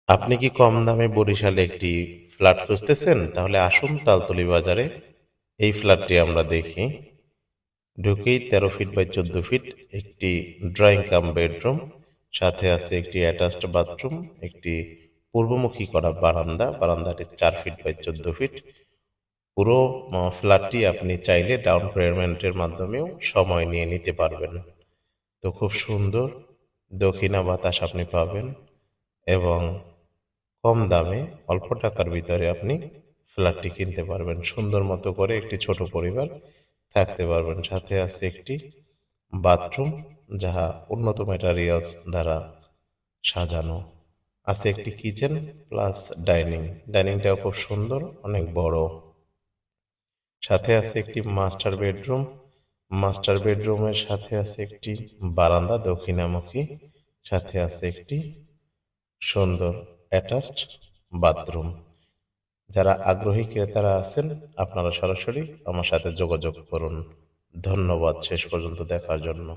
আপনি কি কম দামে বরিশালে একটি ফ্ল্যাট খুঁজতেছেন? তাহলে আসুন তালতলি বাজারে এই ফ্ল্যাটটি আমরা দেখি। ঢুকেই 13 ফিট বাই 14 ফিট একটি ড্রয়িং কাম বেডরুম, সাথে আছে একটি অ্যাটাচড বাথরুম, একটি পূর্বমুখী করা বারান্দা, বারান্দাটি 4 ফিট বাই 14 ফিট। পুরো ফ্ল্যাটটি আপনি চাইলে ডাউন পেমেন্টের মাধ্যমেও সময় নিয়ে নিতে পারবেন। তো খুব সুন্দর দক্ষিণা বাতাস আপনি পাবেন এবং কম দামে অল্প টাকার ভিতরে আপনি ফ্ল্যাটটি কিনতে পারবেন। সুন্দর মতো করে একটি ছোট পরিবার থাকতে পারবেন। সাথে আছে একটি বাথরুম, যাহা উন্নত ম্যাটেরিয়ালস দ্বারা সাজানো। আছে একটি কিচেন প্লাস ডাইনিং। ডাইনিংটাও খুব সুন্দর, অনেক বড়। সাথে আছে একটি মাস্টার বেডরুম। মাস্টার বেডরুমের সাথে আছে একটি বারান্দা দক্ষিণামুখী। সাথে আছে একটি সুন্দর অ্যাটাচড বাথরুম। যারা আগ্রহী ক্রেতারা আছেন, আপনারা সরাসরি আমার সাথে যোগাযোগ করুন। ধন্যবাদ শেষ পর্যন্ত দেখার জন্য।